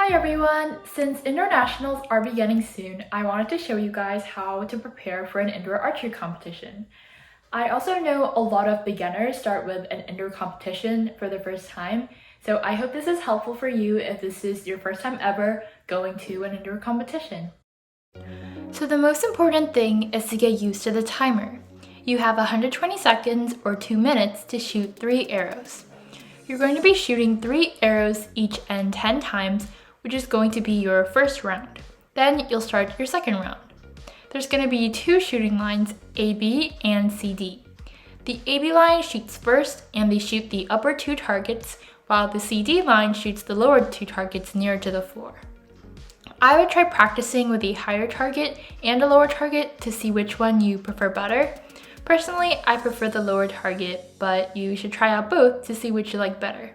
Hi everyone! Since indoor nationals are beginning soon, I wanted to show you guys how to prepare for an indoor archery competition. I also know a lot of beginners start with an indoor competition for the first time, so I hope this is helpful for you if this is your first time ever going to an indoor competition. So the most important thing is to get used to the timer. You have 120 seconds or 2 minutes to shoot 3 arrows. You're going to be shooting 3 arrows each end 10 times, which is going to be your first round. Then you'll start your second round. There's going to be 2 shooting lines, AB and CD. The AB line shoots first and they shoot the upper 2 targets, while the CD line shoots the lower 2 targets nearer to the floor. I would try practicing with a higher target and a lower target to see which one you prefer better. Personally, I prefer the lower target, but you should try out both to see which you like better.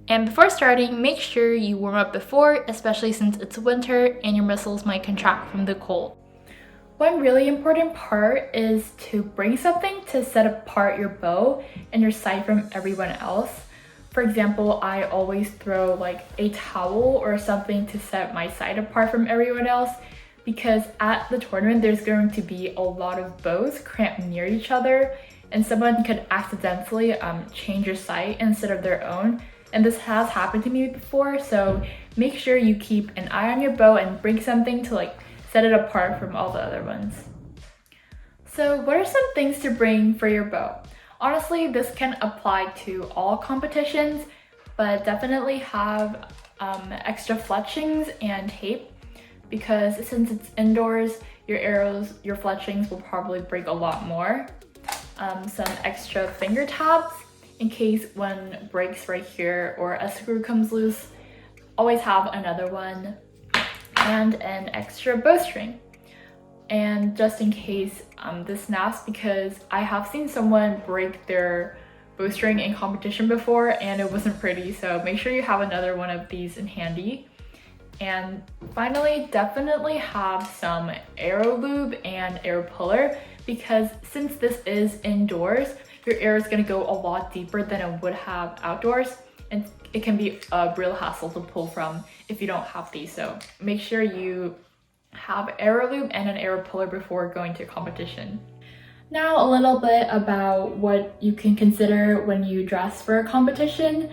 And before starting, make sure you warm up before, especially since it's winter and your muscles might contract from the cold. One really important part is to bring something to set apart your bow and your sight from everyone else. For example, I always throw like a towel or something to set my sight apart from everyone else, because at the tournament there's going to be a lot of bows cramped near each other and someone could accidentally change your sight instead of their own. And this has happened to me before, so make sure you keep an eye on your bow and bring something to set it apart from all the other ones. So what are some things to bring for your bow? Honestly, this can apply to all competitions, but definitely have extra fletchings and tape, because since it's indoors, your arrows, your fletchings will probably break a lot more. Some extra finger tabs in case one breaks right here or a screw comes loose. Always have another one, and an extra bowstring. And just in case this snaps, because I have seen someone break their bowstring in competition before and it wasn't pretty, so make sure you have another one of these in handy. And finally, definitely have some arrow lube and arrow puller, because since this is indoors, your arrow is going to go a lot deeper than it would have outdoors, and it can be a real hassle to pull from if you don't have these. So make sure you have arrow lube and an arrow puller before going to a competition. Now a little bit about what you can consider when you dress for a competition.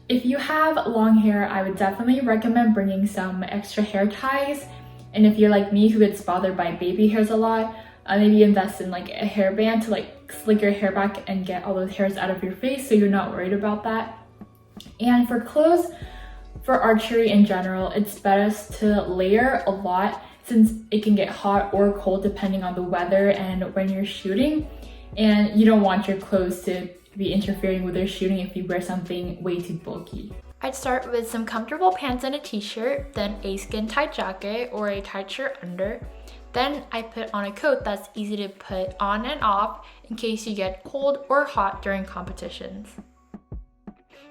If you have long hair, I would definitely recommend bringing some extra hair ties. And if you're like me who gets bothered by baby hairs a lot, maybe invest in a hairband to slick your hair back and get all those hairs out of your face so you're not worried about that. And for clothes, for archery in general, it's best to layer a lot, since it can get hot or cold depending on the weather and when you're shooting. And you don't want your clothes to be interfering with your shooting if you wear something way too bulky. I'd start with some comfortable pants and a t-shirt, then a skin-tight jacket or a tight shirt under. Then I put on a coat that's easy to put on and off in case you get cold or hot during competitions.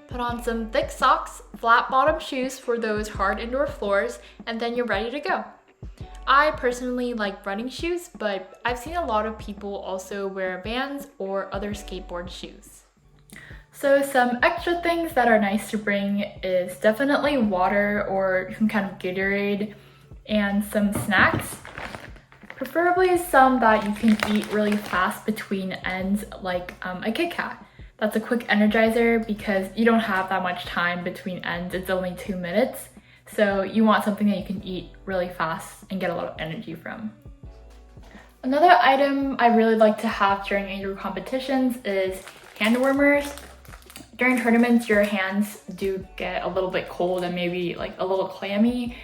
Put on some thick socks, flat bottom shoes for those hard indoor floors, and then you're ready to go. I personally like running shoes, but I've seen a lot of people also wear Vans or other skateboard shoes. So some extra things that are nice to bring is definitely water or some kind of Gatorade, and some snacks. Preferably some that you can eat really fast between ends, like a Kit Kat. That's a quick energizer because you don't have that much time between ends, it's only 2 minutes. So you want something that you can eat really fast and get a lot of energy from. Another item I really like to have during indoor competitions is hand warmers. During tournaments, your hands do get a little bit cold and maybe a little clammy,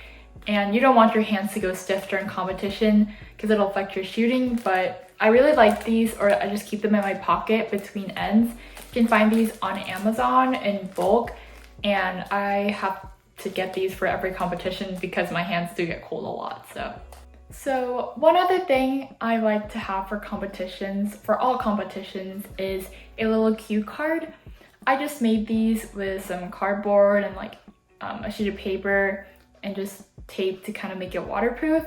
and you don't want your hands to go stiff during competition because it'll affect your shooting, but I really like these, or I just keep them in my pocket between ends. You can find these on Amazon in bulk, and I have to get these for every competition because my hands do get cold a lot. So one other thing I like to have for competitions, for all competitions, is a little cue card. I just made these with some cardboard and a sheet of paper and just tape to kind of make it waterproof.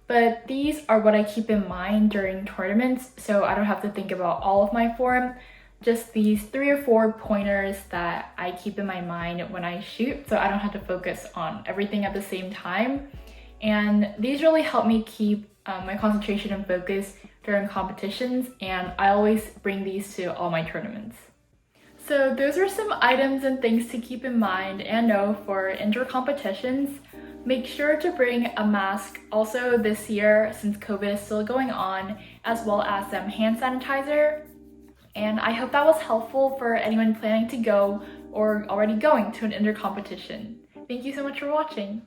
But these are what I keep in mind during tournaments, so I don't have to think about all of my form. just these 3 or 4 pointers that I keep in my mind when I shoot so I don't have to focus on everything at the same time. And these really help me keep my concentration and focus during competitions, and I always bring these to all my tournaments. So those are some items and things to keep in mind and know for indoor competitions. Make sure to bring a mask also this year since COVID is still going on, as well as some hand sanitizer. And I hope that was helpful for anyone planning to go or already going to an indoor competition. Thank you so much for watching.